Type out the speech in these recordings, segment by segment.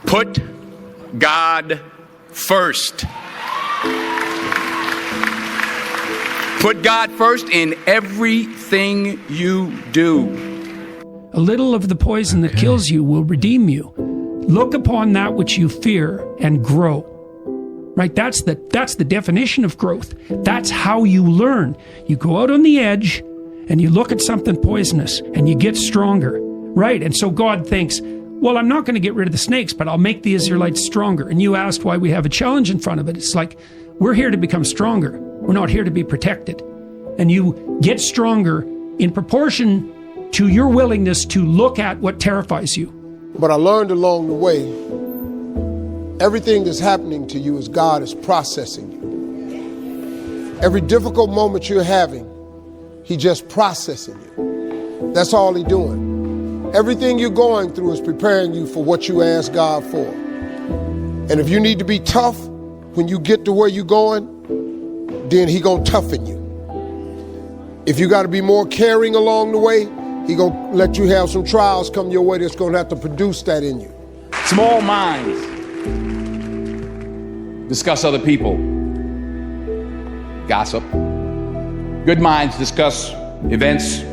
Put God first. Put God first in everything you do. A little of the poison that kills you will redeem you. Look upon that which you fear and grow. Right? That's the definition of growth. That's how you learn. You go out on the edge and you look at something poisonous and you get stronger. Right? And so God thinks, well, I'm not going to get rid of the snakes, but I'll make the Israelites stronger. And you asked why we have a challenge in front of it. It's like, we're here to become stronger. We're not here to be protected. And you get stronger in proportion to your willingness to look at what terrifies you. But I learned along the way, everything that's happening to you is God is processing you. Every difficult moment you're having, He just processing you. That's all He's doing. Everything you're going through is preparing you for what you ask God for. And if you need to be tough when you get to where you're going, then He gonna toughen you. If you got to be more caring along the way, He gonna let you have some trials come your way that's gonna have to produce that in you. Small minds discuss other people, gossip. Good minds discuss events.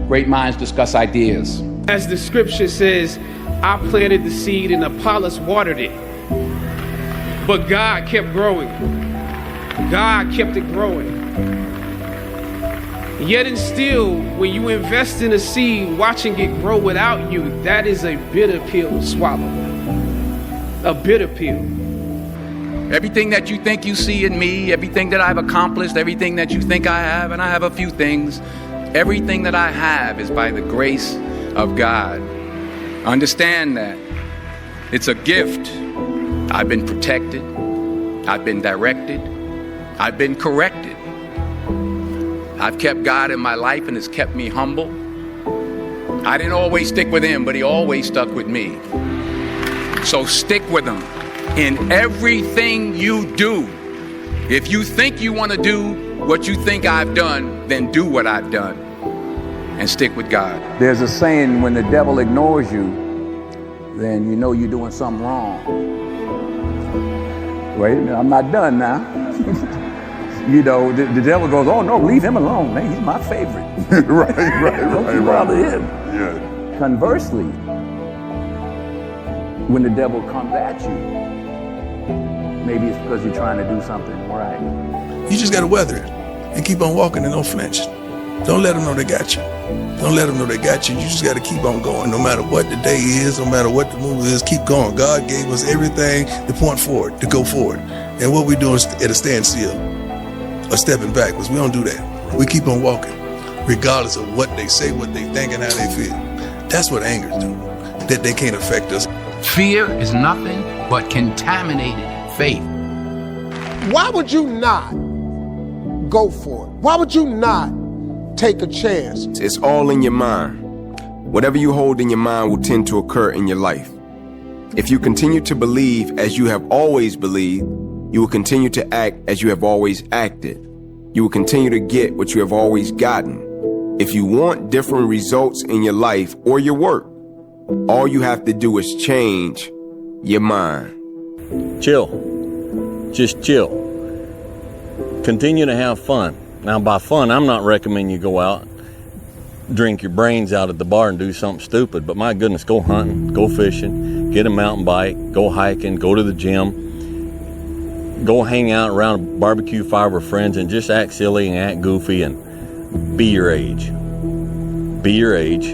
Great minds discuss ideas. As the scripture says, I planted the seed and Apollos watered it. But God kept growing. God kept it growing. Yet and still, when you invest in a seed, watching it grow without you, that is a bitter pill to swallow. A bitter pill. Everything that you think you see in me, everything that I've accomplished, everything that you think I have, and I have a few things, everything that I have is by the grace of God. Understand that. It's a gift. I've been protected. I've been directed. I've been corrected. I've kept God in my life and it's kept me humble. I didn't always stick with Him, but He always stuck with me. So stick with Him in everything you do. If you think you want to do what you think I've done, then do what I've done and stick with God. There's a saying, when the devil ignores you, then you know you're doing something wrong. Wait a minute, I'm not done now. You know, the devil goes, oh no, leave him alone, man, he's my favorite. Don't you bother him. Yeah. Conversely, when the devil comes at you, maybe it's because you're trying to do something right. You just got to weather it and keep on walking and don't flinch. Don't let them know they got you. Don't let them know they got you. You just got to keep on going. No matter what the day is, no matter what the move is, keep going. God gave us everything to point forward, to go forward. And what we do is at a standstill, or stepping backwards. We don't do that. We keep on walking, regardless of what they say, what they think, and how they feel. That's what angers do, that they can't affect us. Fear is nothing but contaminated faith. Why would you not go for it? Why would you not take a chance? It's all in your mind. Whatever you hold in your mind will tend to occur in your life. If you continue to believe as you have always believed, you will continue to act as you have always acted. You will continue to get what you have always gotten. If you want different results in your life or your work, all you have to do is change your mind. Chill. Just chill. Continue to have fun. Now, by fun, I'm not recommending you go out, drink your brains out at the bar and do something stupid, but my goodness, go hunting, go fishing, get a mountain bike, go hiking, go to the gym, go hang out around a barbecue fire with friends and just act silly and act goofy and be your age. Be your age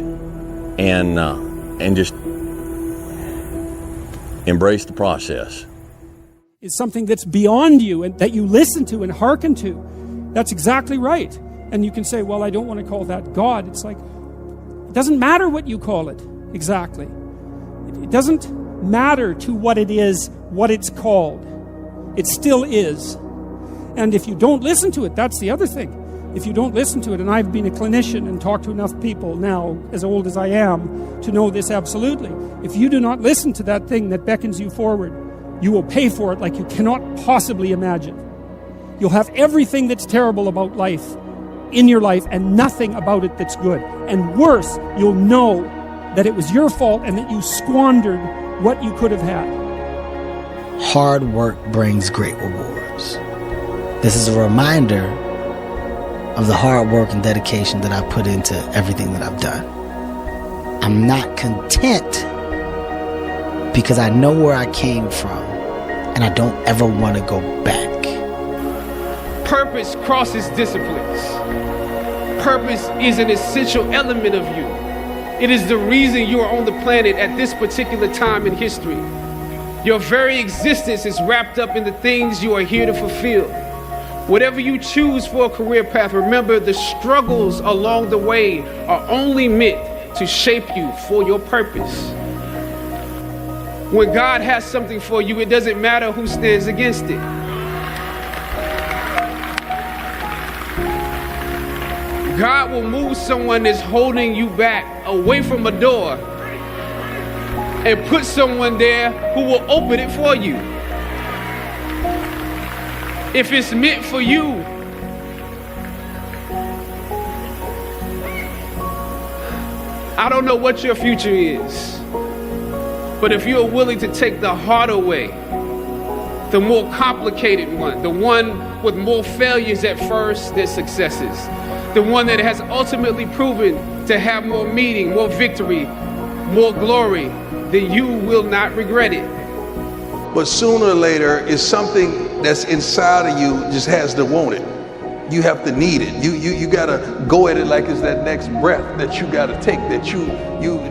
and just embrace the process. It's something that's beyond you and that you listen to and hearken to. That's exactly right. And you can say, well, I don't want to call that God. It's like, it doesn't matter what you call it exactly. It doesn't matter to what it is, what it's called. It still is. And if you don't listen to it, that's the other thing. If you don't listen to it, and I've been a clinician and talked to enough people now, as old as I am, to know this absolutely. If you do not listen to that thing that beckons you forward, you will pay for it like you cannot possibly imagine. You'll have everything that's terrible about life in your life and nothing about it that's good. And worse, you'll know that it was your fault and that you squandered what you could have had. Hard work brings great rewards. This is a reminder of the hard work and dedication that I put into everything that I've done. I'm not content because I know where I came from and I don't ever want to go back. Purpose crosses disciplines. Purpose is an essential element of you. It is the reason you are on the planet at this particular time in history. Your very existence is wrapped up in the things you are here to fulfill. Whatever you choose for a career path, remember the struggles along the way are only meant to shape you for your purpose. When God has something for you, it doesn't matter who stands against it. God will move someone that's holding you back away from a door and put someone there who will open it for you. If it's meant for you, I don't know what your future is, but if you're willing to take the harder way, the more complicated one, the one with more failures at first than successes, the one that has ultimately proven to have more meaning, more victory, more glory, then you will not regret it. But sooner or later, it's something that's inside of you just has to want it. You have to need it. You gotta go at it like it's that next breath that you gotta take, that you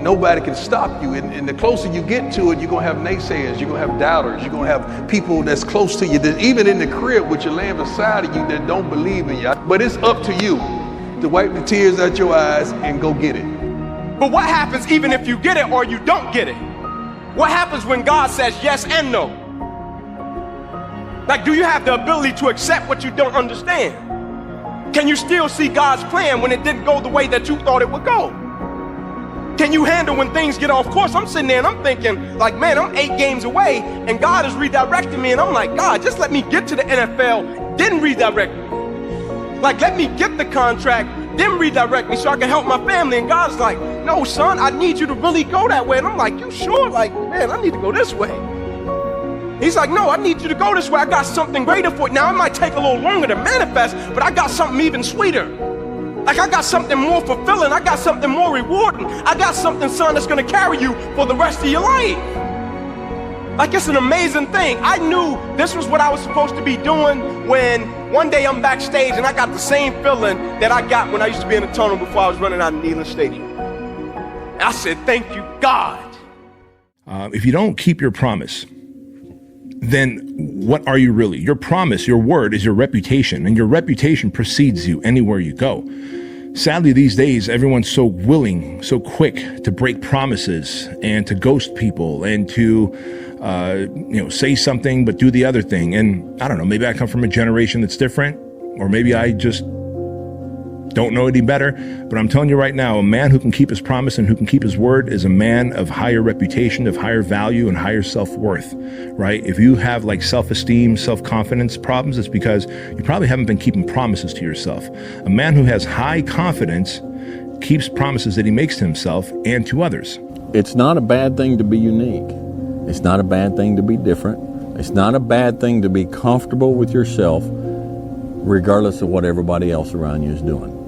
nobody can stop you. And the closer you get to it, you're gonna have naysayers, you're gonna have doubters, you're gonna have people that's close to you, that even in the crib with your laying beside of you that don't believe in you. But it's up to you to wipe the tears out your eyes and go get it. But what happens even if you get it or you don't get it? What happens when God says yes and no? Like, do you have the ability to accept what you don't understand? Can you still see God's plan when it didn't go the way that you thought it would go? Can you handle when things get off course? I'm sitting there and I'm thinking, like, man, I'm 8 games away and God is redirecting me. And I'm like, God, just let me get to the NFL, then redirect me. Like, let me get the contract, then redirect me so I can help my family. And God's like, no, son, I need you to really go that way. And I'm like, you sure? Like, man, I need to go this way. He's like, no, I need you to go this way. I got something greater for you. Now, it might take a little longer to manifest, but I got something even sweeter. Like, I got something more fulfilling. I got something more rewarding. I got something, son, that's going to carry you for the rest of your life. Like, it's an amazing thing. I knew this was what I was supposed to be doing when one day I'm backstage and I got the same feeling that I got when I used to be in the tunnel before I was running out of Neyland Stadium. And I said, thank you, God. If you don't keep your promise, then what are you really? Your promise, your word is your reputation, and your reputation precedes you anywhere you go. Sadly, these days, everyone's so willing, so quick to break promises and to ghost people and to, say something but do the other thing. And I don't know, maybe I come from a generation that's different, or maybe I just don't know any better. But I'm telling you right now, a man who can keep his promise and who can keep his word is a man of higher reputation, of higher value, and higher self-worth, right? If you have like self-esteem, self-confidence problems, it's because you probably haven't been keeping promises to yourself. A man who has high confidence keeps promises that he makes to himself and to others. It's not a bad thing to be unique. It's not a bad thing to be different. It's not a bad thing to be comfortable with yourself, regardless of what everybody else around you is doing.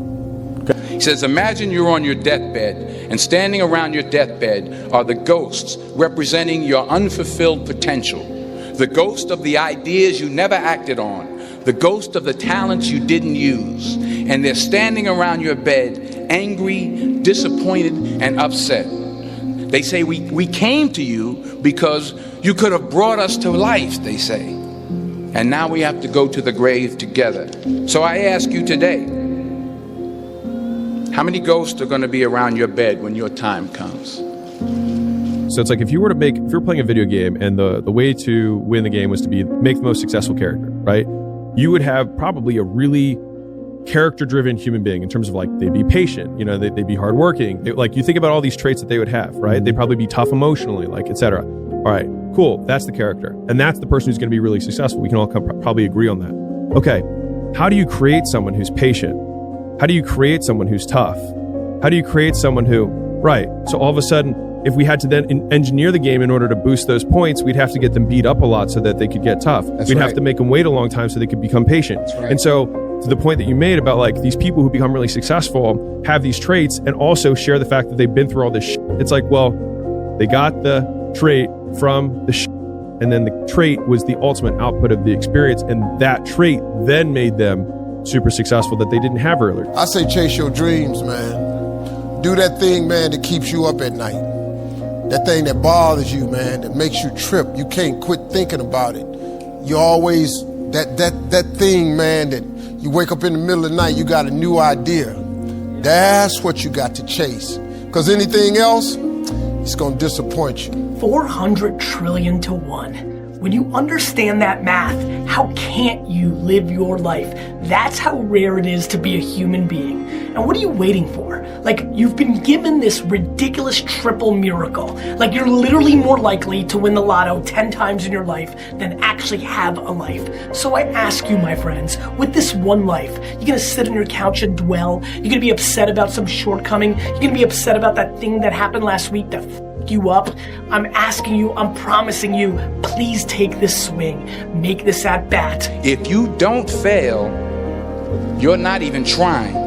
He says, imagine you're on your deathbed, and standing around your deathbed are the ghosts representing your unfulfilled potential, the ghost of the ideas you never acted on, the ghost of the talents you didn't use, and they're standing around your bed, angry, disappointed, and upset. They say, we came to you because you could have brought us to life, they say, and now we have to go to the grave together. So I ask you today, how many ghosts are going to be around your bed when your time comes? So it's like if you were playing a video game and the way to win the game was to make the most successful character, right? You would have probably a really character-driven human being in terms of like they'd be patient, they'd be hardworking. Like you think about all these traits that they would have, right? They'd probably be tough emotionally, like etc. All right, cool. That's the character, and that's the person who's going to be really successful. We can all probably agree on that. Okay, how do you create someone who's patient? How do you create someone who's tough? How do you create someone who, right, so all of a sudden if we had to then engineer the game in order to boost those points, we'd have to get them beat up a lot so that they could get tough. We'd have to make them wait a long time so they could become patient. And so to the point that you made about like these people who become really successful have these traits and also share the fact that they've been through all this shit. It's like, well, they got the trait from the shit, and then the trait was the ultimate output of the experience, and that trait then made them super successful that they didn't have earlier. I say chase your dreams, man. Do that thing, man, that keeps you up at night. That thing that bothers you, man, that makes you trip. You can't quit thinking about it. You always, that thing, man, that you wake up in the middle of the night, you got a new idea. That's what you got to chase. Because anything else, it's going to disappoint you. 400 trillion to 1. When you understand that math, how can't you live your life? That's how rare it is to be a human being. And what are you waiting for? Like, you've been given this ridiculous triple miracle. Like, you're literally more likely to win the lotto 10 times in your life than actually have a life. So I ask you, my friends, with this one life, you're gonna sit on your couch and dwell? You're gonna be upset about some shortcoming? You're gonna be upset about that thing that happened last week that you up? I'm asking you, I'm promising you, please take this swing, make this at bat. If you don't fail, you're not even trying.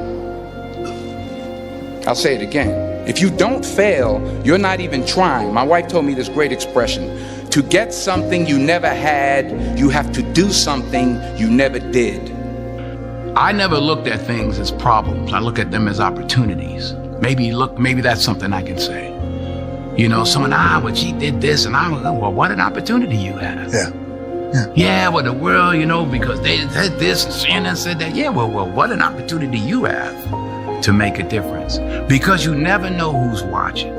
I'll say it again. If you don't fail, you're not even trying. My wife told me this great expression. To get something you never had, you have to do something you never did. I never looked at things as problems. I look at them as opportunities. Maybe that's something I can say. You know, someone, well, she did this, and I was, well, what an opportunity you have. Yeah, well, the world, you know, because they said this and Shannon said that. Yeah, well, what an opportunity you have to make a difference. Because you never know who's watching.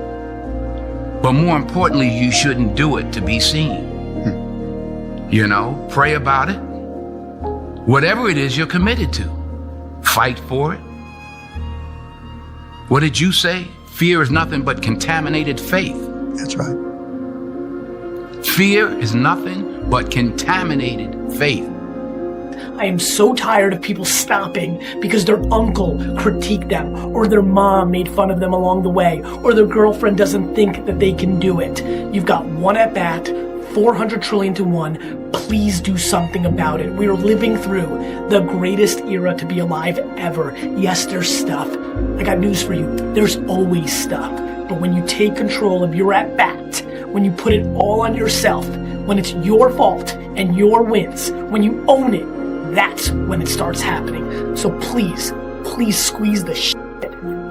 But more importantly, you shouldn't do it to be seen. You know, pray about it. Whatever it is you're committed to, fight for it. What did you say? Fear is nothing but contaminated faith. That's right. Fear is nothing but contaminated faith. I am so tired of people stopping because their uncle critiqued them, or their mom made fun of them along the way, or their girlfriend doesn't think that they can do it. You've got one at bat, 400 trillion to 1. Please do something about it. We are living through the greatest era to be alive ever. Yes, there's stuff. I got news for you. There's always stuff. But when you take control of your at bat, when you put it all on yourself, when it's your fault and your wins, when you own it, that's when it starts happening. So please squeeze the shit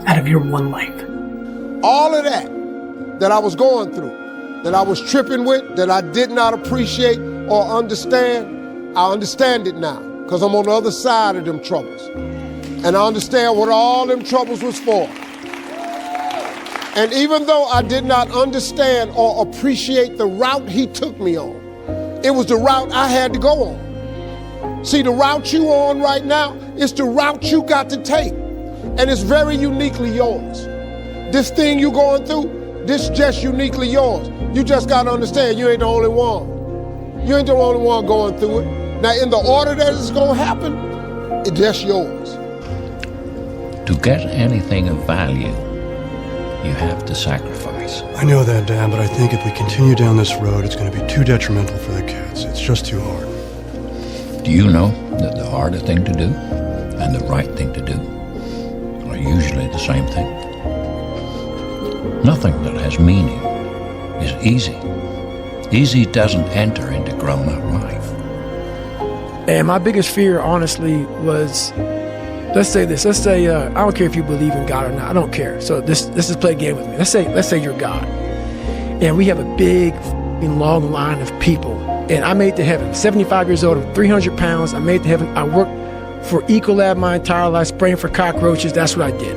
out of your one life. All of that I was going through, that I was tripping with, that I did not appreciate or understand, I understand it now, because I'm on the other side of them troubles. And I understand what all them troubles was for. And even though I did not understand or appreciate the route he took me on, it was the route I had to go on. See, the route you on right now is the route you got to take. And it's very uniquely yours. This thing you going through, this just uniquely yours. You just got to understand you ain't the only one. You ain't the only one going through it. Now, in the order that it's going to happen, it's just yours. To get anything of value, you have to sacrifice. I know that, Dad, but I think if we continue down this road, it's going to be too detrimental for the kids. It's just too hard. Do you know that the harder thing to do and the right thing to do are usually the same thing? Nothing that has meaning is easy. Easy doesn't enter into grown-up life. And my biggest fear, honestly, was, let's say this. Let's say I don't care if you believe in God or not. I don't care. So let's just play a game with me. Let's say you're God, and we have a big, long line of people. And I made it to heaven. 75 years old, I'm 300 pounds. I made it to heaven. I worked for Ecolab my entire life, spraying for cockroaches. That's what I did.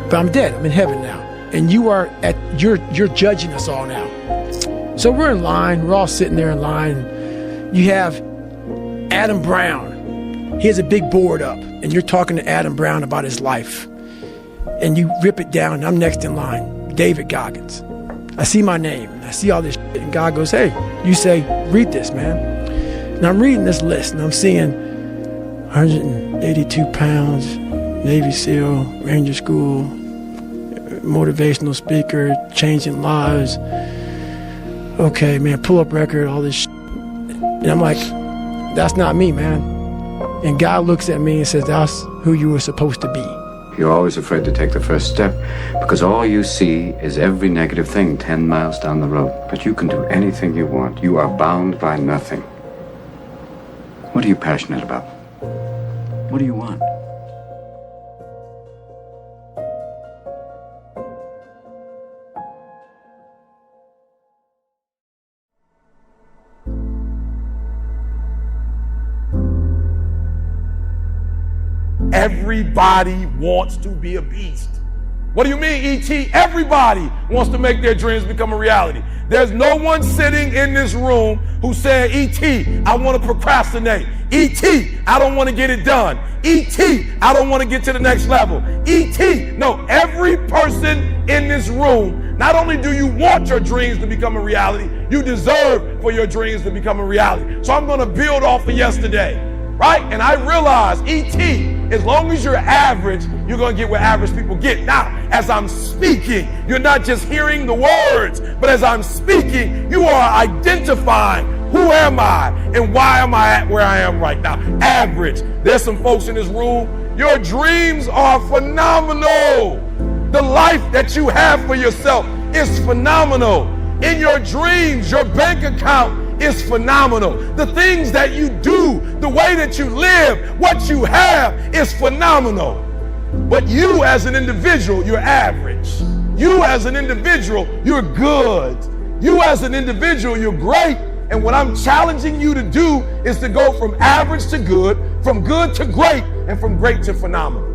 But I'm dead. I'm in heaven now. And you're judging us all now. So we're in line. We're all sitting there in line. You have Adam Brown. He has a big board up, and you're talking to Adam Brown about his life. And you rip it down, and I'm next in line, David Goggins. I see my name, and I see all this shit, and God goes, hey, you say, read this, man. And I'm reading this list, and I'm seeing 182 pounds, Navy SEAL, Ranger School, motivational speaker, changing lives. Okay, man, pull up record, all this shit. And I'm like, that's not me, man. And God looks at me and says, that's who you were supposed to be. You're always afraid to take the first step because all you see is every negative thing 10 miles down the road. But you can do anything you want. You are bound by nothing. What are you passionate about? What do you want? Everybody wants to be a beast. What do you mean, E.T.? Everybody wants to make their dreams become a reality. There's no one sitting in this room who said, E.T., I want to procrastinate. E.T., I don't want to get it done. E.T., I don't want to get to the next level. E.T., no, every person in this room, not only do you want your dreams to become a reality, you deserve for your dreams to become a reality. So I'm going to build off of yesterday, right? And I realize, E.T., as long as you're average, you're going to get what average people get. Now, as I'm speaking, you're not just hearing the words, but as I'm speaking, you are identifying who am I and why am I at where I am right now. Average. There's some folks in this room, your dreams are phenomenal. The life that you have for yourself is phenomenal. In your dreams, your bank account is phenomenal. The things that you do, the way that you live, what you have is phenomenal. But you as an individual, you're average. You as an individual, you're good. You as an individual, you're great. And what I'm challenging you to do is to go from average to good, from good to great, and from great to phenomenal.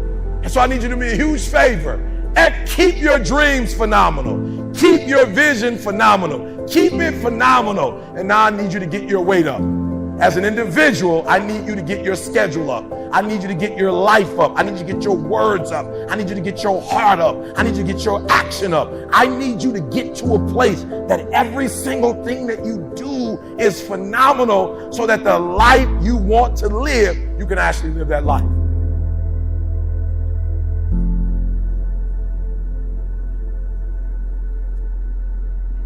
And so I need you to do me a huge favor. And keep your dreams phenomenal. Keep your vision phenomenal. Keep it phenomenal. And now I need you to get your weight up. As an individual, I need you to get your schedule up. I need you to get your life up. I need you to get your words up. I need you to get your heart up. I need you to get your action up. I need you to get to a place that every single thing that you do is phenomenal so that the life you want to live, you can actually live that life.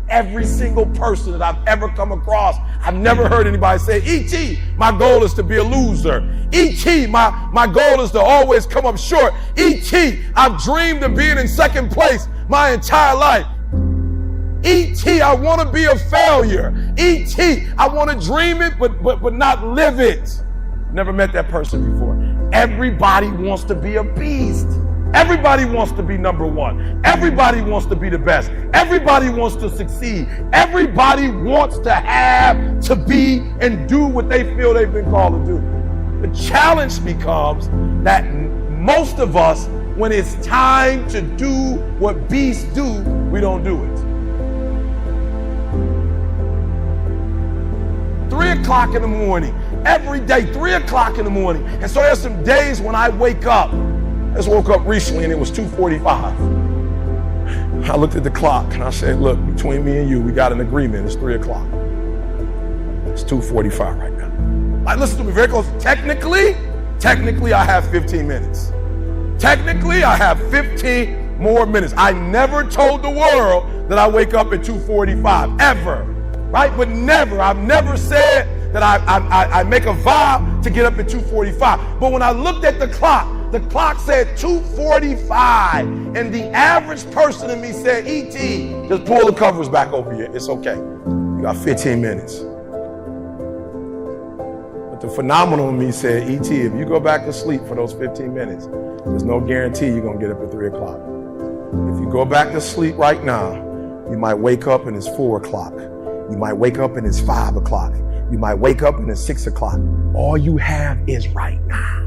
Every single person that I've ever come across, I've never heard anybody say, E.T., my goal is to be a loser. E.T., my goal is to always come up short. E.T., I've dreamed of being in second place my entire life. E.T., I want to be a failure. E.T., I want to dream it, but not live it. Never met that person before. Everybody wants to be a beast. Everybody wants to be number one. Everybody wants to be the best. Everybody wants to succeed. Everybody wants to have, to be, and do what they feel they've been called to do. The challenge becomes that most of us, when it's time to do what beasts do, we don't do it. 3 o'clock in the morning, every day, 3 o'clock in the morning. And so there's some days when I wake up. I just woke up recently and it was 2:45. I looked at the clock and I said, look, between me and you, we got an agreement. It's 3 o'clock. It's 2:45 right now. Like, listen to me very close. Technically, I have 15 minutes. Technically, I have 15 more minutes. I never told the world that I wake up at 2:45, ever, right? But never, I've never said that I make a vow to get up at 2:45. But when I looked at the clock said 2:45, and the average person in me said, E.T., just pull the covers back over here. It's okay. You got 15 minutes. But the phenomenal in me said, E.T., if you go back to sleep for those 15 minutes, there's no guarantee you're going to get up at 3 o'clock. If you go back to sleep right now, you might wake up and it's 4 o'clock. You might wake up and it's 5 o'clock. You might wake up and it's 6 o'clock. All you have is right now.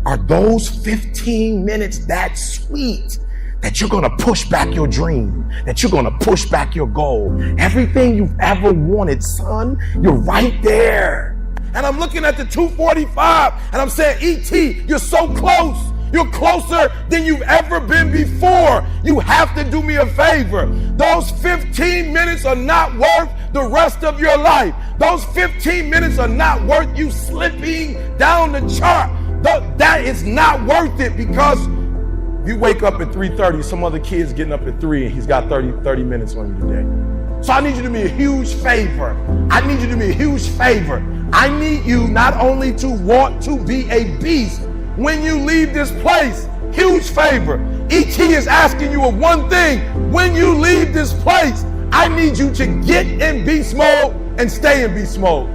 Are those 15 minutes that sweet that you're going to push back your dream, that you're going to push back your goal? Everything you've ever wanted, son, you're right there. And I'm looking at the 2:45 and I'm saying, E.T., you're so close. You're closer than you've ever been before. You have to do me a favor. Those 15 minutes are not worth the rest of your life. Those 15 minutes are not worth you slipping down the chart. That is not worth it, because If you wake up at 3:30, some other kid's getting up at 3 and he's got 30 minutes on you today. So I need you to do me a huge favor. I need you to do me a huge favor. I need you not only to want to be a beast when you leave this place. Huge favor. ET is asking you of one thing. When you leave this place, I need you to get in beast mode and stay in beast mode.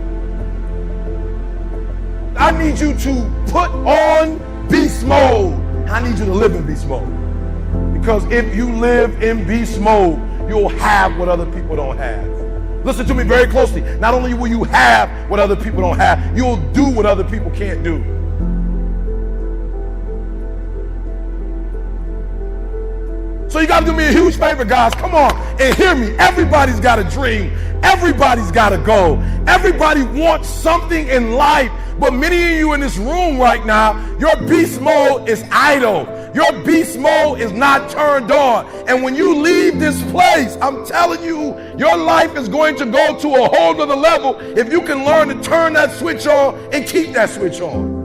I need you to put on beast mode. I need you to live in beast mode. Because if you live in beast mode, you'll have what other people don't have. Listen to me very closely. Not only will you have what other people don't have, you'll do what other people can't do. So you got to do me a huge favor, guys. Come on and hear me. Everybody's got a dream. Everybody's got a goal. Everybody wants something in life. But many of you in this room right now, your beast mode is idle. Your beast mode is not turned on. And when you leave this place, I'm telling you, your life is going to go to a whole nother level if you can learn to turn that switch on and keep that switch on.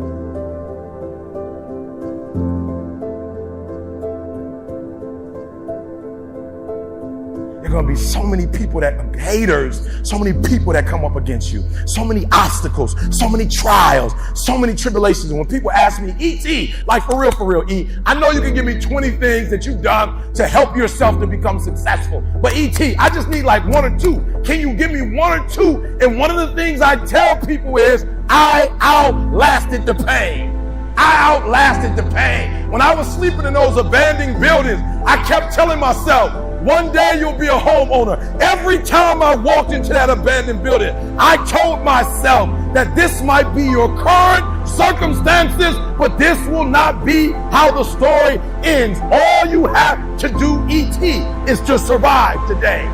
There are going to be so many people that are haters, so many people that come up against you, so many obstacles, so many trials, so many tribulations. And when people ask me, E.T., like for real, E, I know you can give me 20 things that you've done to help yourself to become successful. But E.T., I just need like one or two. Can you give me one or two? And one of the things I tell people is, I outlasted the pain. I outlasted the pain. When I was sleeping in those abandoned buildings, I kept telling myself, one day you'll be a homeowner. Every time I walked into that abandoned building, I told myself that this might be your current circumstances, but this will not be how the story ends. All you have to do, E.T., is to survive today.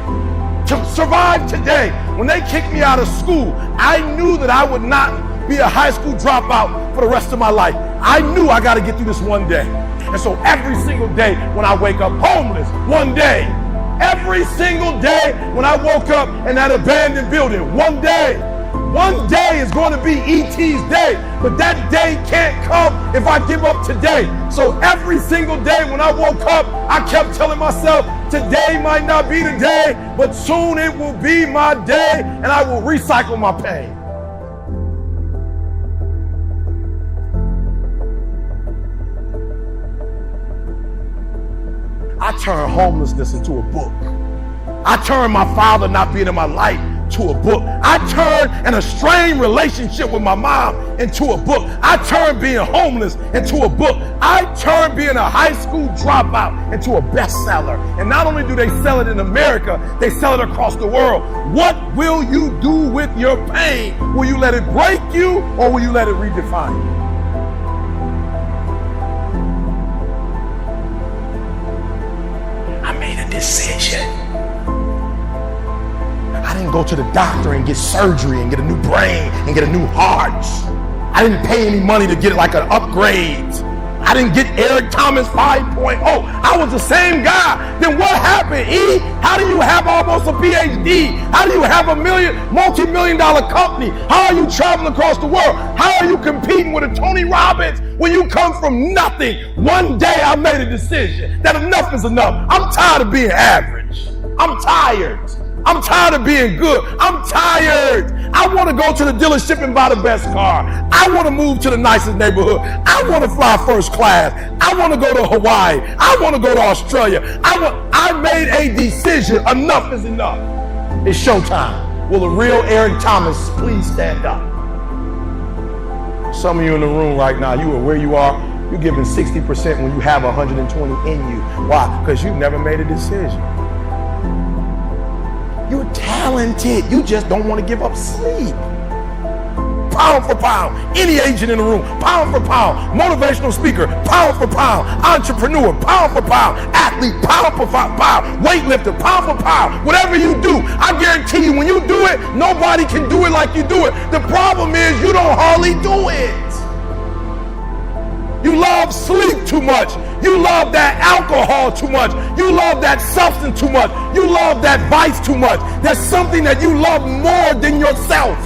To survive today. When they kicked me out of school, I knew that I would not be a high school dropout for the rest of my life. I knew I got to get through this one day. And so every single day when I wake up homeless, one day, every single day when I woke up in that abandoned building, one day is going to be E.T.'s day, but that day can't come if I give up today. So every single day when I woke up, I kept telling myself, today might not be the day, but soon it will be my day, and I will recycle my pain. I turned homelessness into a book. I turned my father not being in my life to a book. I turned an estranged relationship with my mom into a book. I turned being homeless into a book. I turned being a high school dropout into a bestseller. And not only do they sell it in America, they sell it across the world. What will you do with your pain? Will you let it break you, or will you let it redefine you? I made a decision. I didn't go to the doctor and get surgery and get a new brain and get a new heart. I didn't pay any money to get like an upgrade. I didn't get Eric Thomas 5.0. I was the same guy. Then what happened, E? How do you have almost a PhD? How do you have a multi-million-dollar company? How are you traveling across the world? How are you competing with a Tony Robbins when you come from nothing? One day I made a decision that enough is enough. I'm tired of being average. I'm tired. I'm tired of being good. I'm tired. I want to go to the dealership and buy the best car. I want to move to the nicest neighborhood. I want to fly first class. I want to go to Hawaii. I want to go to Australia. I made a decision. Enough is enough. It's showtime. Will the real Eric Thomas please stand up? Some of you in the room right now, you are where you are. You're giving 60% when you have 120 in you. Why? Because you never made a decision. You're talented. You just don't want to give up sleep. Pound for pound, any agent in the room, pound for pound, motivational speaker, pound for pound, entrepreneur, pound for pound, athlete, pound for pound, weightlifter, pound for pound, whatever you do, I guarantee you when you do it, nobody can do it like you do it. The problem is you don't hardly do it. You love sleep too much. You love that alcohol too much. You love that substance too much. You love that vice too much. There's something that you love more than yourself,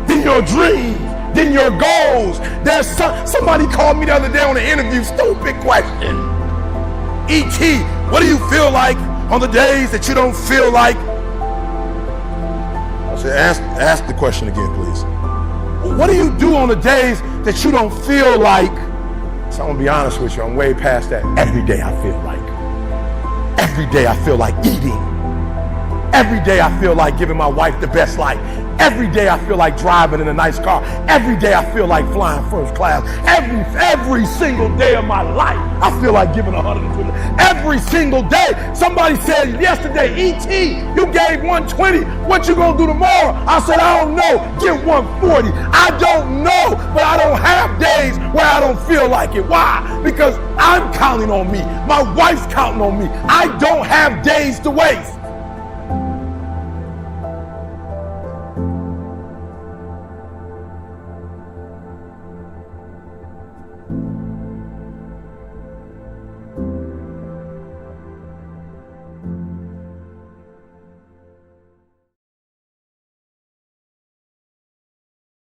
than your dreams, than your goals. There's somebody called me the other day on an interview, stupid question. E.T., what do you feel like on the days that you don't feel like? I said, ask the question again, please. What do you do on the days that you don't feel like? So I'm gonna be honest with you, I'm way past that. Every day I feel like. Every day I feel like eating. Every day I feel like giving my wife the best life. Every day I feel like driving in a nice car. Every day I feel like flying first class. Every single day of my life, I feel like giving 120. Every single day. Somebody said yesterday, E.T., you gave 120. What you gonna do tomorrow? I said, I don't know. Give 140. I don't know, but I don't have days where I don't feel like it. Why? Because I'm counting on me. My wife's counting on me. I don't have days to waste.